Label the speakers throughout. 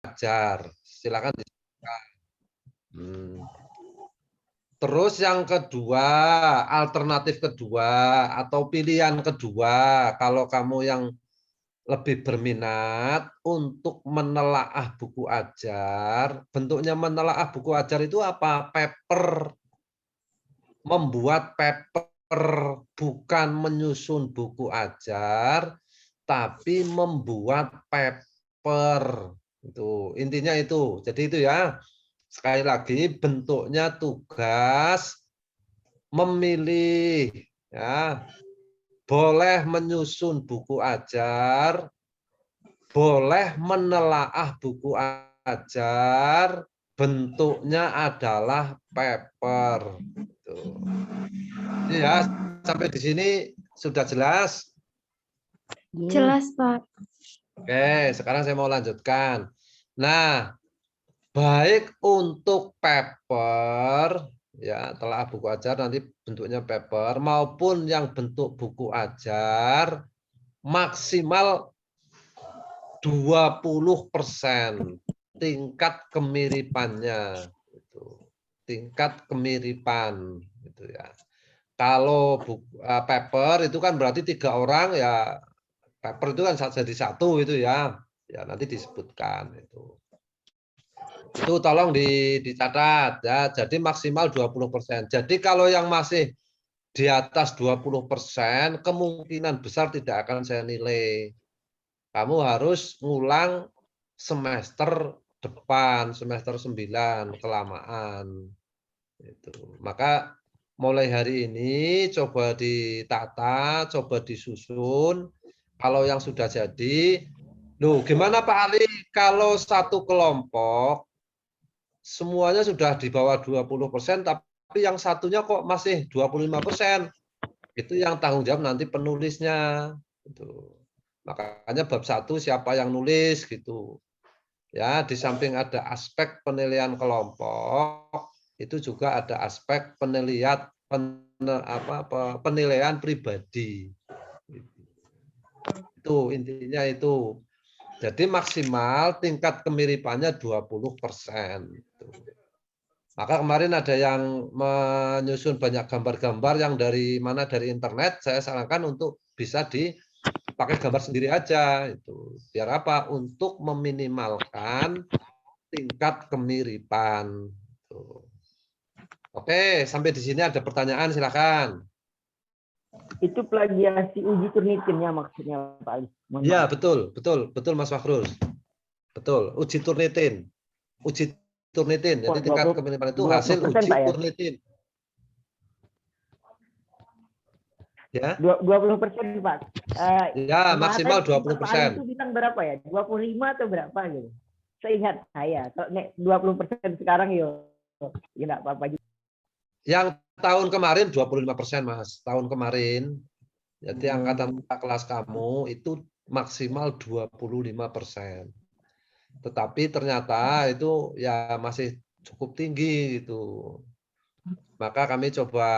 Speaker 1: ajar. Silakan. Terus yang kedua, alternatif kedua atau pilihan kedua, kalau kamu yang lebih berminat untuk menelaah buku ajar, bentuknya menelaah buku ajar itu apa? Paper, membuat paper, bukan menyusun buku ajar, tapi membuat paper. Itu intinya itu. Jadi itu ya. Sekali lagi bentuknya tugas memilih ya. Boleh menyusun buku ajar, boleh menelaah buku ajar, bentuknya adalah paper. Tuh. Ya, sampai di sini sudah jelas?
Speaker 2: Jelas, Pak.
Speaker 1: Oke, sekarang saya mau lanjutkan. Nah, baik untuk paper, ya telah buku ajar nanti bentuknya paper, maupun yang bentuk buku ajar, maksimal 20% tingkat kemiripannya. Tingkat kemiripan. Gitu ya. Kalau paper itu kan berarti 3 orang ya, paper itu kan jadi satu itu ya. Ya nanti disebutkan itu. Itu tolong dicatat ya. Jadi maksimal 20%. Jadi kalau yang masih di atas 20%, kemungkinan besar tidak akan saya nilai. Kamu harus ngulang semester depan, semester 9, kelamaan. Itu. Maka mulai hari ini coba ditata, coba disusun. Kalau yang sudah jadi, loh gimana Pak Ali kalau satu kelompok semuanya sudah di bawah 20%, tapi yang satunya kok masih 25%. Itu yang tanggung jawab nanti penulisnya. Gitu. Makanya bab 1 siapa yang nulis gitu. Ya, di samping ada aspek penilaian kelompok, itu juga ada aspek penilaian pribadi. Itu intinya itu. Jadi maksimal tingkat kemiripannya 20%. Maka kemarin ada yang menyusun banyak gambar-gambar yang dari internet, saya sarankan untuk bisa dipakai gambar sendiri aja itu. Biar apa? Untuk meminimalkan tingkat kemiripan. Oke, sampai di sini ada pertanyaan, silakan.
Speaker 3: Itu plagiasi uji Turnitinnya maksudnya Pak Ali.
Speaker 1: Ya, betul Mas Fakhrul. Betul, uji Turnitin. Uji Turnitin. Jadi tingkat kemiripan itu hasil uji Turnitin. Ya.
Speaker 3: 20% Pak.
Speaker 1: Ya, maksimal 20%.
Speaker 3: Pak Ali itu bilang berapa ya? 25 atau berapa gitu? Seingat saya, 20% sekarang ya enggak apa-apa juga.
Speaker 1: Yang tahun kemarin 25%, Mas. Tahun kemarin. Jadi angkatan kelas kamu itu maksimal 25%. Tetapi ternyata itu ya masih cukup tinggi gitu. Maka kami coba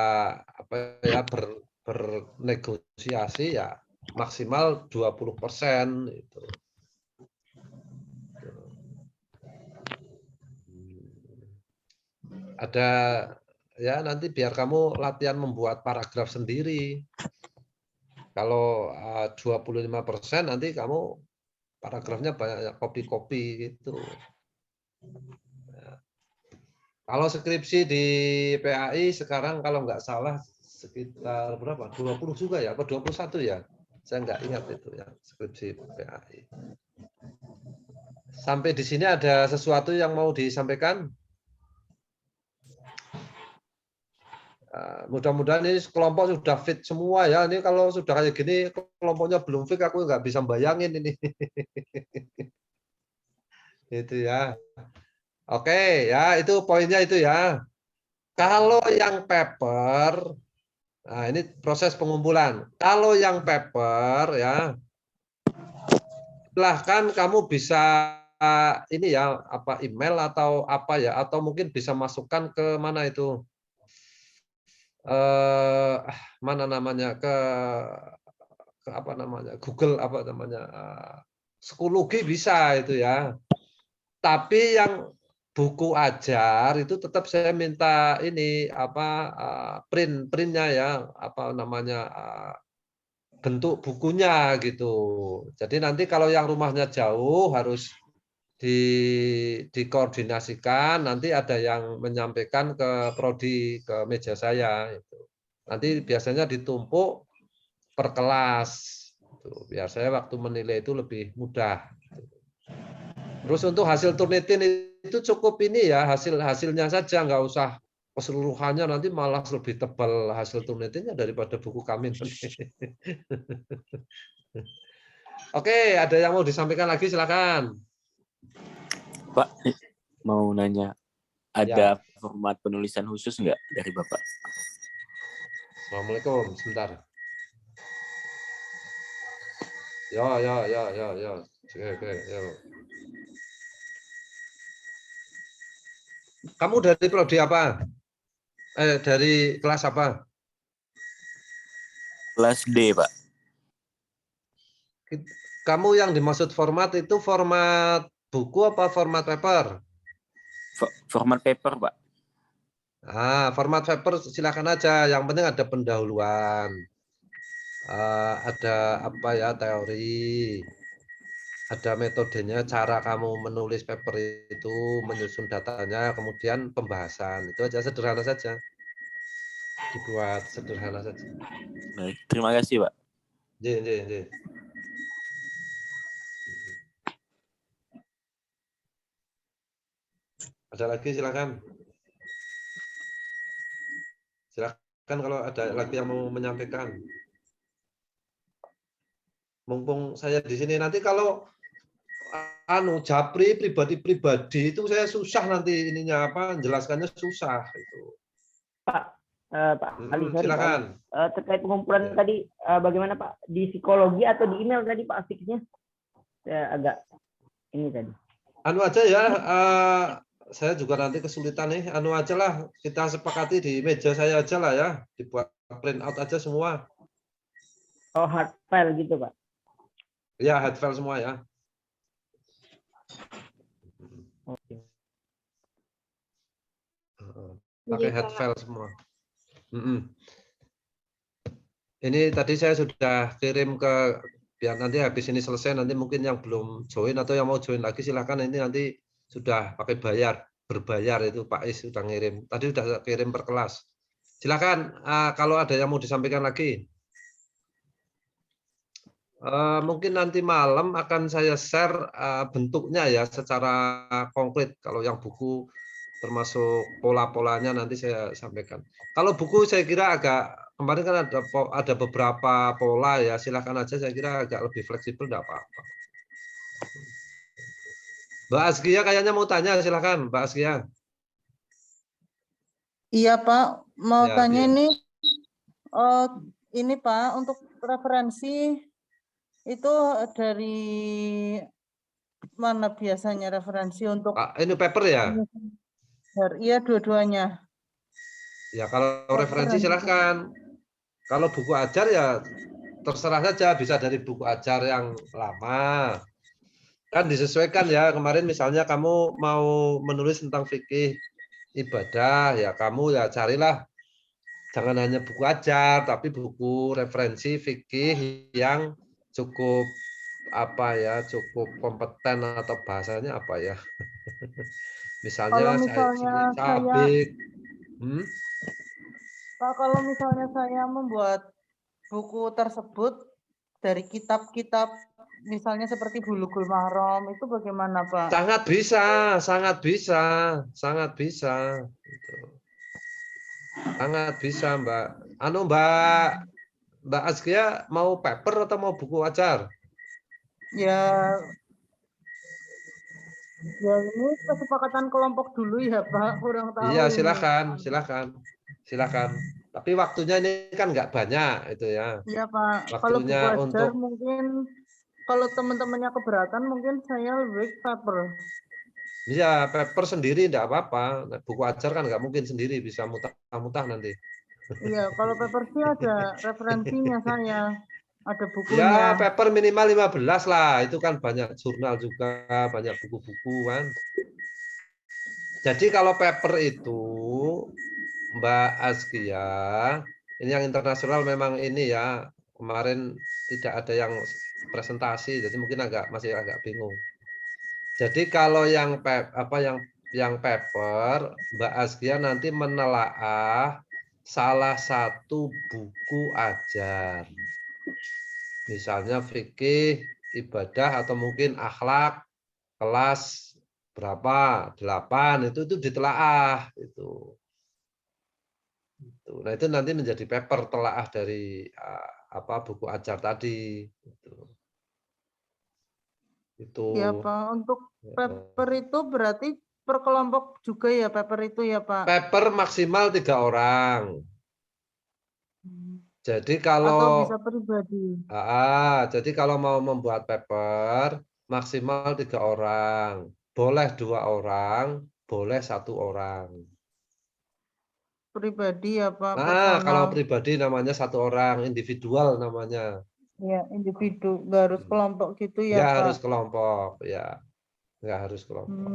Speaker 1: bernegosiasi ya maksimal 20% itu. Ada ya nanti biar kamu latihan membuat paragraf sendiri. Kalau 25% nanti kamu paragrafnya banyak copy-copy gitu. Kalau skripsi di PAI sekarang kalau nggak salah sekitar berapa? 20 juga ya? Apa 21 ya? Saya nggak ingat itu ya, skripsi PAI. Sampai di sini ada sesuatu yang mau disampaikan? Mudah-mudahan ini kelompok sudah fit semua ya. Ini kalau sudah kayak gini kelompoknya belum fit, aku nggak bisa bayangin ini. Itu ya. Oke ya, itu poinnya itu ya. Kalau yang paper, nah ini proses pengumpulan. Kalau yang paper ya, silahkan kamu bisa ini ya apa email atau apa ya, atau mungkin bisa masukkan ke mana itu mana namanya ke apa namanya Google apa namanya Schoology bisa itu ya. Tapi yang buku ajar itu tetap saya minta ini printnya ya, apa namanya, bentuk bukunya gitu. Jadi nanti kalau yang rumahnya jauh harus dikoordinasikan, nanti ada yang menyampaikan ke prodi, ke meja saya itu. Nanti biasanya ditumpuk per kelas gitu. Biar saya waktu menilai itu lebih mudah. Terus untuk hasil Turnitin itu cukup ini ya, hasilnya saja, nggak usah keseluruhannya, nanti malah lebih tebal hasil Turnitinnya daripada buku kami. Oke, ada yang mau disampaikan lagi, silakan.
Speaker 4: Pak, mau nanya,
Speaker 1: Ya.
Speaker 4: ada format penulisan khusus nggak dari Bapak?
Speaker 1: Assalamualaikum, sebentar. Ya. Oke, ya. Kamu dari prodi apa? Dari kelas apa?
Speaker 4: Kelas D, Pak.
Speaker 1: Kamu yang dimaksud format itu format buku apa format paper?
Speaker 4: Format paper, Pak.
Speaker 1: Format paper silakan aja. Yang penting ada pendahuluan, ada apa ya, teori, ada metodenya, cara kamu menulis paper itu, menyusun datanya, kemudian pembahasan. Itu aja, sederhana saja. Dibuat sederhana saja.
Speaker 4: Baik, terima kasih, Pak.
Speaker 1: J. Ada lagi silakan. Silakan kalau ada lagi yang mau menyampaikan. Mumpung saya di sini, nanti kalau japri pribadi itu saya susah nanti ininya jelaskannya susah itu.
Speaker 3: Pak Ali, sorry,
Speaker 1: silakan.
Speaker 3: Pak. Terkait pengumpulan tadi, bagaimana Pak? Di psikologi atau di email tadi Pak fiksnya? Saya agak ini tadi.
Speaker 1: Aja ya, saya juga nanti kesulitan nih. Aja lah, kita sepakati di meja saya aja lah ya, dibuat print out aja semua.
Speaker 3: Oh, hard file gitu Pak?
Speaker 1: Ya, hard file semua ya.
Speaker 3: Oke.
Speaker 1: Pakai hard file semua. Ini tadi saya sudah kirim ke, biar nanti habis ini selesai, nanti mungkin yang belum join atau yang mau join lagi silahkan, ini nanti sudah pakai berbayar itu Pak Is sudah ngirim. Tadi sudah kirim per kelas. Silakan kalau ada yang mau disampaikan lagi. Mungkin nanti malam akan saya share bentuknya ya secara konkret. Kalau yang buku termasuk pola-polanya nanti saya sampaikan. Kalau buku saya kira agak, kemarin kan ada beberapa pola ya, silakan aja, saya kira agak lebih fleksibel, enggak apa-apa. Mbak Askia kayaknya mau tanya, silakan Mbak Askia.
Speaker 5: Iya Pak, mau
Speaker 1: Ya,
Speaker 5: tanya
Speaker 1: dia.
Speaker 5: ini Pak, untuk referensi itu dari mana biasanya referensi untuk?
Speaker 1: Ini paper ya?
Speaker 5: Iya, dua-duanya.
Speaker 1: Ya, kalau referensi silahkan. Kalau buku ajar ya terserah saja, bisa dari buku ajar yang lama. Kan disesuaikan ya, kemarin misalnya kamu mau menulis tentang fikih ibadah, ya kamu ya carilah, jangan hanya buku ajar, tapi buku referensi fikih yang cukup cukup kompeten atau bahasanya apa ya.
Speaker 5: Kalau
Speaker 1: Misalnya
Speaker 5: misalnya
Speaker 1: Sabik.
Speaker 5: Pak, kalau misalnya saya membuat buku tersebut dari kitab-kitab misalnya seperti Bulughul Maram, itu bagaimana Pak?
Speaker 1: Sangat bisa, sangat bisa, sangat bisa. Sangat bisa Mbak. Mbak Askia mau paper atau mau buku ajar?
Speaker 5: Ya ini kesepakatan kelompok dulu ya Pak, kurang tahu.
Speaker 1: Iya,
Speaker 5: ini.
Speaker 1: silakan. Tapi waktunya ini kan nggak banyak itu ya.
Speaker 5: Iya Pak, kalau buku
Speaker 1: Waktunya
Speaker 5: ajar
Speaker 1: untuk,
Speaker 5: mungkin kalau teman-temannya keberatan mungkin saya lebih paper.
Speaker 1: ya paper sendiri enggak apa-apa. Buku ajar kan nggak mungkin sendiri, bisa mutah-mutah nanti.
Speaker 5: Iya, kalau paper sih ada referensinya saya, ada
Speaker 1: Ya,
Speaker 5: bukunya.
Speaker 1: paper minimal 15 lah. Itu kan banyak jurnal juga, banyak buku-buku kan. Jadi kalau paper itu Mbak Azkia, ini yang internasional memang ini ya, kemarin tidak ada yang presentasi, jadi mungkin masih agak bingung. Jadi kalau yang paper, Mbak Azkia nanti menelaah salah satu buku ajar. Misalnya fikih, ibadah atau mungkin akhlak kelas berapa? 8 itu ditelaah itu. Nah, itu nanti menjadi paper telaah dari buku ajar tadi itu.
Speaker 5: Ya Pak, untuk paper itu berarti per kelompok juga ya paper itu ya Pak?
Speaker 1: Paper maksimal 3 orang. Jadi
Speaker 5: Atau
Speaker 1: kalau
Speaker 5: bisa pribadi?
Speaker 1: jadi kalau mau membuat paper maksimal 3 orang, boleh 2 orang, boleh 1 orang.
Speaker 5: Pribadi ya Pak,
Speaker 1: Nah, kalau
Speaker 5: personal.
Speaker 1: pribadi namanya 1 orang, individual namanya.
Speaker 5: Ya, individu, nggak harus kelompok gitu ya
Speaker 1: Nggak
Speaker 5: Pak?
Speaker 1: harus kelompok, ya. Nggak harus kelompok.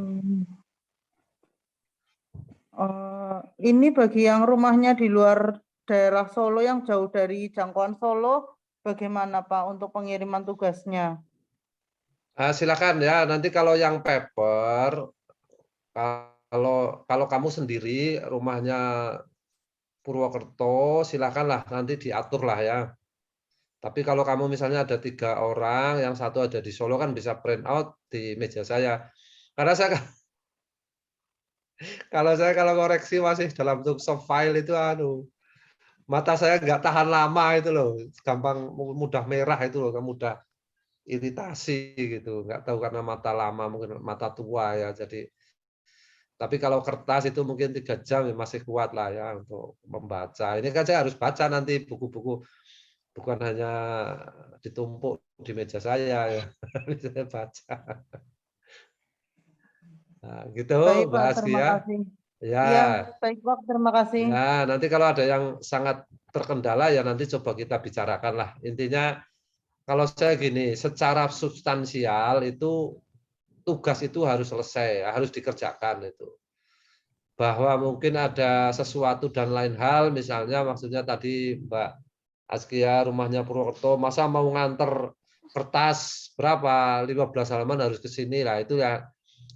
Speaker 5: Ini bagi yang rumahnya di luar daerah Solo yang jauh dari jangkauan Solo, bagaimana Pak untuk pengiriman tugasnya?
Speaker 1: Silakan ya, nanti kalau yang paper, kalau kamu sendiri rumahnya Purwokerto, silakanlah nanti diatur lah ya. Tapi kalau kamu misalnya ada 3 orang, yang satu ada di Solo kan bisa print out di meja saya. Karena kalau koreksi masih dalam bentuk soft file itu mata saya nggak tahan lama itu loh, gampang mudah merah itu loh, mudah iritasi gitu, nggak tahu karena mata lama mungkin mata tua ya. Jadi tapi kalau kertas itu mungkin 3 jam ya masih kuat lah ya untuk membaca. Ini kan saya harus baca nanti buku-buku, bukan hanya ditumpuk di meja saya ya. Saya baca. Nah, gitu
Speaker 5: Baik
Speaker 1: Mbak
Speaker 5: Pak,
Speaker 1: Aski
Speaker 5: terima
Speaker 1: ya.
Speaker 5: kasih.
Speaker 1: Ya,
Speaker 5: Iya, baik Pak, terima kasih.
Speaker 1: ya nanti kalau ada yang sangat terkendala ya nanti coba kita bicarakan lah. Intinya kalau saya gini, secara substansial itu tugas itu harus selesai, harus dikerjakan itu. Bahwa mungkin ada sesuatu dan lain hal, misalnya maksudnya tadi Mbak Askia rumahnya Purwokerto, masa mau nganter kertas berapa 15 halaman harus ke sini lah, itu ya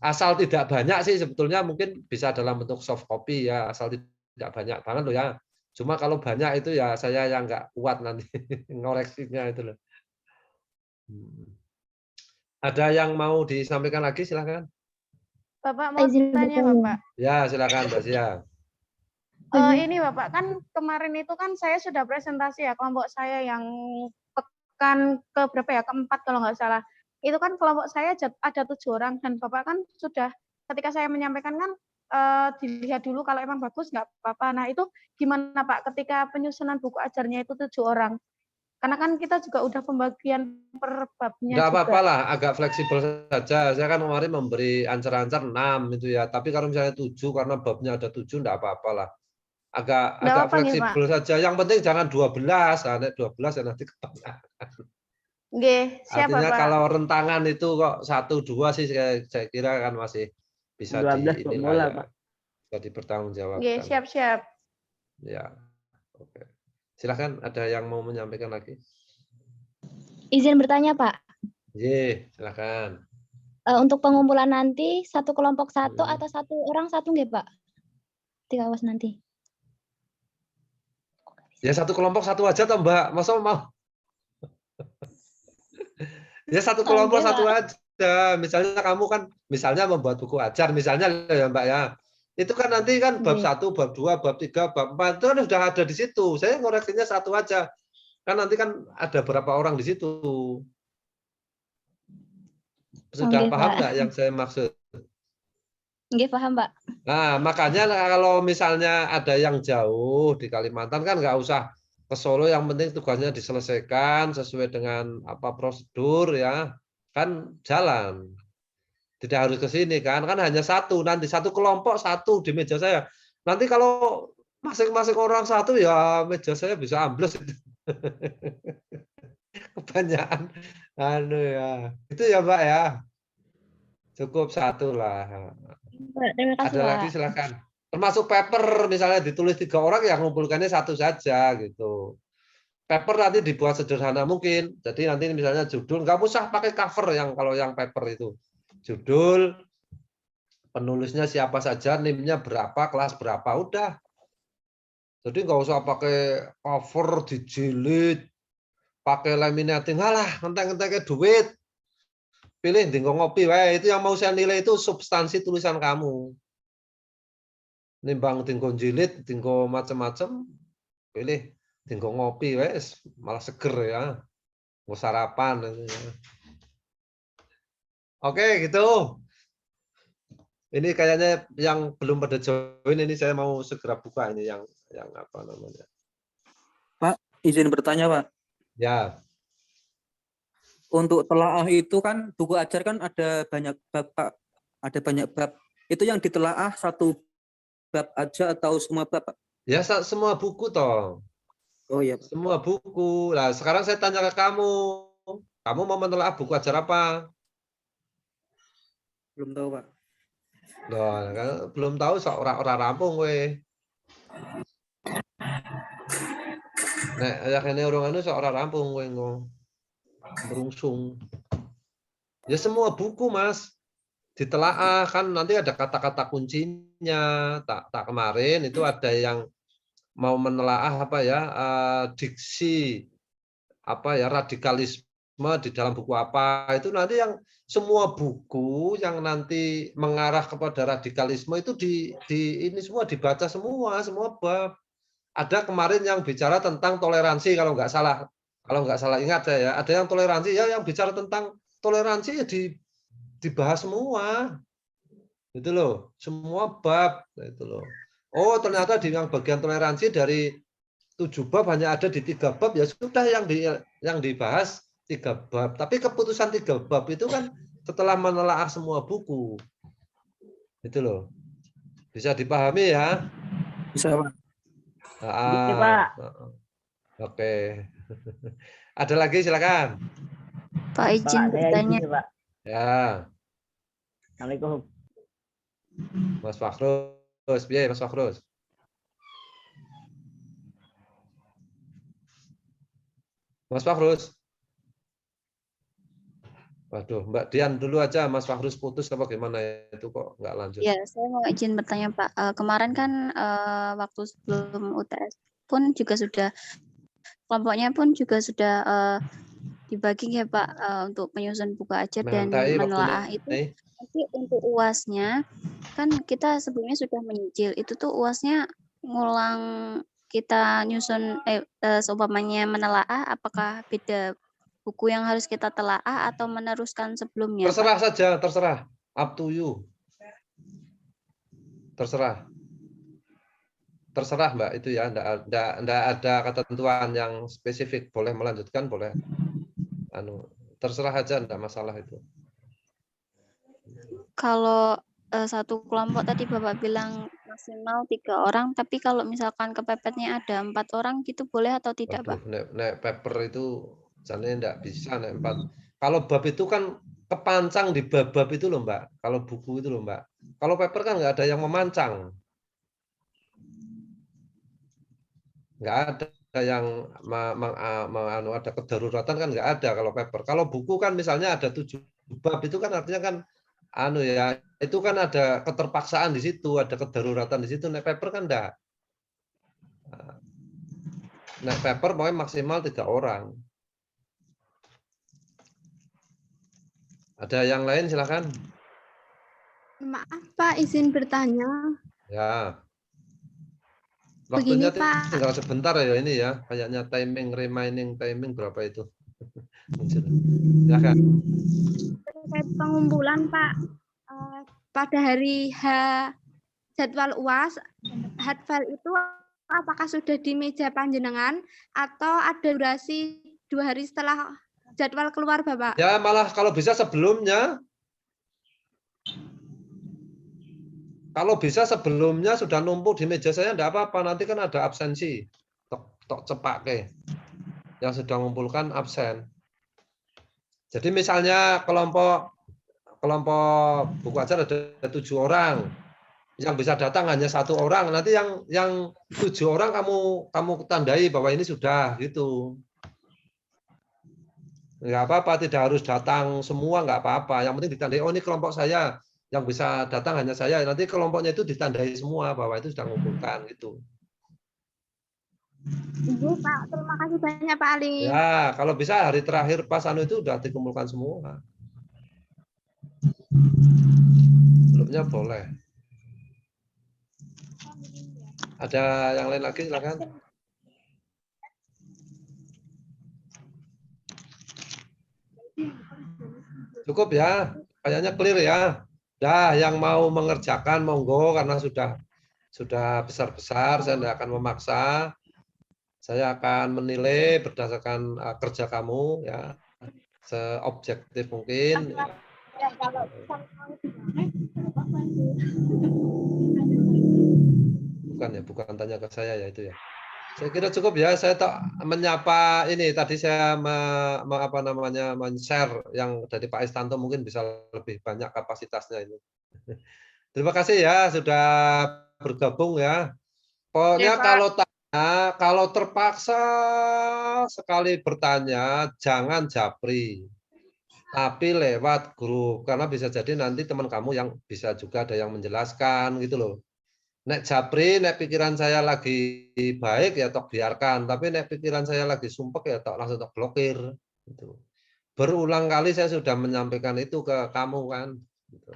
Speaker 1: asal tidak banyak sih sebetulnya mungkin bisa dalam bentuk soft copy ya, asal tidak banyak banget loh ya. Cuma kalau banyak itu ya saya yang nggak kuat nanti ngoreksinya itu loh. Ada yang mau disampaikan lagi silahkan.
Speaker 2: Bapak mau Izin tanya bertanya. Bapak.
Speaker 1: Ya silakan Mbak Sia.
Speaker 2: Ini Bapak, kan kemarin itu kan saya sudah presentasi ya kelompok saya yang pekan ke berapa ya, keempat kalau nggak salah. Itu kan kelompok saya ada 7 orang dan Bapak kan sudah ketika saya menyampaikan kan dilihat dulu kalau emang bagus nggak apa-apa. Nah itu gimana Pak ketika penyusunan buku ajarnya itu 7 orang? Karena kan kita juga udah pembagian per babnya
Speaker 1: Enggak apa-apa
Speaker 2: juga.
Speaker 1: lah, agak fleksibel saja. Saya kan kemarin memberi ancar-ancar 6 itu ya. Tapi kalau misalnya 7 karena babnya ada 7 enggak apa-apa lah.
Speaker 2: Nggak
Speaker 1: Agak
Speaker 2: apa-apa nggih Pak.
Speaker 1: fleksibel saja. Yang penting jangan 12. Nah, 12 ya nanti kebanyakan.
Speaker 2: Nggih, siap
Speaker 1: Artinya
Speaker 2: Bapak.
Speaker 1: kalau rentangan itu kok 1 2 sih saya kira kan masih bisa
Speaker 3: 12 kok
Speaker 1: inilah
Speaker 3: mula,
Speaker 1: ya.
Speaker 3: Pak.
Speaker 1: Bisa dipertanggungjawabkan.
Speaker 2: Nggih, siap-siap.
Speaker 1: Ya. Oke. Silahkan ada yang mau menyampaikan lagi?
Speaker 2: Izin bertanya Pak.
Speaker 1: Iya, silahkan.
Speaker 2: Untuk pengumpulan nanti satu kelompok satu atau 1 orang 1 nggih Pak? Diawas nanti.
Speaker 1: Ya 1 kelompok 1 aja toh Mbak. Masa mau? Ya 1 kelompok 1 aja. Misalnya kamu kan misalnya membuat buku ajar misalnya ya Mbak ya. Itu kan nanti kan bab 1, bab 2, bab 3, bab 4 itu kan sudah ada di situ. Saya ngoreksinya 1 aja. Kan nanti kan ada berapa orang di situ. Sudah paham nggak yang saya maksud?
Speaker 2: Nggih, paham, Pak.
Speaker 1: Nah, makanya kalau misalnya ada yang jauh di Kalimantan kan nggak usah ke Solo, yang penting tugasnya diselesaikan sesuai dengan prosedur ya. Kan jalan. Tidak harus ke sini kan hanya 1, nanti 1 kelompok 1 di meja saya. Nanti kalau masing-masing orang 1 ya meja saya bisa ambles itu. Kebanyakan ya. Itu ya, Mbak ya. Cukup satu lah.
Speaker 2: Pak, terima kasih,
Speaker 1: Ada
Speaker 2: Pak.
Speaker 1: lagi silakan. Termasuk paper, misalnya ditulis 3 orang, yang ngumpulkannya satu saja gitu. Paper nanti dibuat sederhana mungkin. Jadi nanti misalnya judul, nggak usah pakai cover yang kalau yang paper itu. Judul, penulisnya siapa saja, NIM-nya berapa, kelas berapa, udah. Jadi nggak usah pakai cover dijilid, pakai laminating, halah, ngenteng-ngenteng duit. Pilih tinggal ngopi, itu yang mau saya nilai itu substansi tulisan kamu. Nimbang tinggal jilid, tinggal macam-macam, pilih tinggal ngopi, malah seger ya, mau sarapan. Oke, gitu. Ini kayaknya yang belum pada join ini saya mau segera buka ini yang apa namanya.
Speaker 6: Pak, izin bertanya, Pak.
Speaker 1: Ya.
Speaker 6: Untuk telaah itu kan buku ajar kan ada banyak bab, Pak. Ada banyak bab. Itu yang ditelaah satu bab aja atau semua bab, Pak?
Speaker 1: Ya, semua buku toh.
Speaker 6: Oh iya, Pak.
Speaker 1: Semua buku. Nah, sekarang saya tanya ke kamu. Kamu mau menelaah buku ajar apa?
Speaker 6: Belum tahu, Pak.
Speaker 1: Loh, belum tahu orang rampung we. Nek ini orang anu seorang rampung we berungsung. Ya semua buku, Mas. Ditelaah kan nanti ada kata-kata kuncinya. Tak kemarin itu ada yang mau menelaah apa ya, diksi apa ya, radikalisme di dalam buku apa. Itu nanti yang semua buku yang nanti mengarah kepada radikalisme itu ini semua dibaca semua bab. Ada kemarin yang bicara tentang toleransi kalau nggak salah ingat saya, ada yang toleransi ya, yang bicara tentang toleransi ya dibahas semua. Itu loh, semua bab itu loh. Oh, ternyata di yang bagian toleransi dari 7 bab hanya ada di 3 bab, ya sudah yang dibahas 3 bab. Tapi keputusan 3 bab itu kan setelah menelaah semua buku. Itu loh. Bisa dipahami ya?
Speaker 6: Bisa, Pak.
Speaker 3: Iya, Pak.
Speaker 1: Oke. Ada lagi silakan.
Speaker 2: Pak, izin
Speaker 3: Pak, saya
Speaker 2: bertanya.
Speaker 3: izin, Pak.
Speaker 1: Ya,
Speaker 3: Assalamualaikum.
Speaker 1: Mas Fakhrus, biar Mas Fakhrus. Mas Fakhrus. Waduh, Mbak Dian dulu aja, Mas Fakhrus putus apa gimana itu kok nggak lanjut?
Speaker 2: Ya, saya mau izin bertanya, Pak. Kemarin kan waktu sebelum UTS pun juga sudah kelompoknya pun juga sudah dibagi ya, Pak, untuk penyusun buku ajar dan
Speaker 1: Mentai
Speaker 2: menelaah
Speaker 1: waktunya.
Speaker 2: itu. Tapi untuk UASnya kan kita sebelumnya sudah menyicil. Itu tuh UASnya ngulang kita nyusun seumpamanya menelaah, apakah beda buku yang harus kita telaah atau meneruskan sebelumnya,
Speaker 1: Terserah
Speaker 2: Pak?
Speaker 1: saja, terserah. Up to you. Terserah. Terserah, Mbak, itu ya. Enggak ada ketentuan yang spesifik. Boleh melanjutkan, boleh. Terserah aja, enggak masalah itu.
Speaker 2: Kalau satu kelompok tadi Bapak bilang maksimal 3 orang, tapi kalau misalkan kepepetnya ada 4 orang gitu boleh atau tidak, Pak?
Speaker 1: Nek paper itu jane enggak bisa nek 4. Kalau bab itu kan kepancang di bab-bab itu loh, Mbak. Kalau buku itu loh, Mbak. Kalau paper kan nggak ada yang memancang. Nggak ada yang ada kedaruratan kan nggak ada kalau paper. Kalau buku kan misalnya ada 7 bab itu kan artinya kan itu kan ada keterpaksaan di situ, ada kedaruratan di situ. Nek paper kan enggak. Nek paper pokoknya maksimal 3 orang. Ada yang lain silakan.
Speaker 7: Maaf Pak, izin bertanya.
Speaker 1: Ya. Waktunya
Speaker 7: Begini, Pak.
Speaker 1: tinggal sebentar ya ini ya. Kayaknya remaining timing berapa itu? Silakan.
Speaker 7: Terkait pengumpulan Pak, pada hari H jadwal UAS, hadfal itu apakah sudah di meja panjenengan atau ada durasi 2 hari setelah jadwal keluar Bapak?
Speaker 1: Ya malah kalau bisa sebelumnya. Kalau bisa sebelumnya sudah numpuk di meja saya enggak apa-apa. Nanti kan ada absensi. Tok cepak ke. Yang sudah mengumpulkan absen. Jadi misalnya kelompok kelompok buku ajar ada 7 orang. Yang bisa datang hanya 1 orang. Nanti yang 7 orang kamu tandai bahwa ini sudah gitu. Nggak apa-apa, tidak harus datang semua, nggak apa-apa. Yang penting ditandai, oh ini kelompok saya, yang bisa datang hanya saya. Nanti kelompoknya itu ditandai semua bahwa itu sudah mengumpulkan gitu.
Speaker 7: Ibu Pak, terima kasih banyak Pak Ali.
Speaker 1: Ya, kalau bisa hari terakhir pas anu itu udah dikumpulkan semua. Belumnya boleh. Ada yang lain lagi, silakan. Cukup ya, kayaknya clear ya. Dah, yang mau mengerjakan monggo karena sudah besar-besar, saya tidak akan memaksa. Saya akan menilai berdasarkan kerja kamu ya, seobjektif mungkin. Bukan tanya ke saya ya itu ya. Saya kira cukup ya. Saya tak menyapa ini tadi saya men-share yang dari Pak Istanto mungkin bisa lebih banyak kapasitasnya ini. Terima kasih ya sudah bergabung ya. Pokoknya kalau terpaksa sekali bertanya jangan japri. Tapi lewat grup karena bisa jadi nanti teman kamu yang bisa juga ada yang menjelaskan gitu loh. Nek japri, nek pikiran saya lagi baik ya tok biarkan, tapi nek pikiran saya lagi sumpek ya tok langsung tok blokir. Gitu. Berulang kali saya sudah menyampaikan itu ke kamu kan. Gitu.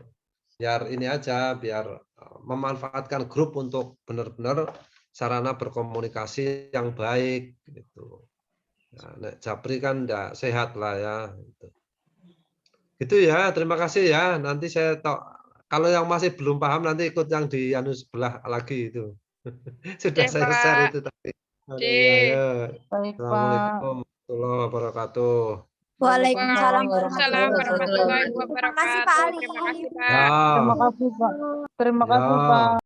Speaker 1: Biar ini aja, biar memanfaatkan grup untuk benar-benar sarana berkomunikasi yang baik. Gitu. Ya, nek japri kan enggak sehat lah ya. Gitu. Gitu ya, terima kasih ya. Nanti saya kalau yang masih belum paham nanti ikut yang di anu sebelah lagi itu. Sudah saya share itu tadi. Ya.
Speaker 5: Baik, Pak.
Speaker 1: Assalamualaikum warahmatullahi wabarakatuh.
Speaker 7: Waalaikumsalam
Speaker 5: warahmatullahi
Speaker 7: Terima kasih Pak Ali.
Speaker 1: Ya.
Speaker 5: Terima kasih, Pak. Terima kasih,
Speaker 1: Ya.
Speaker 5: Pak.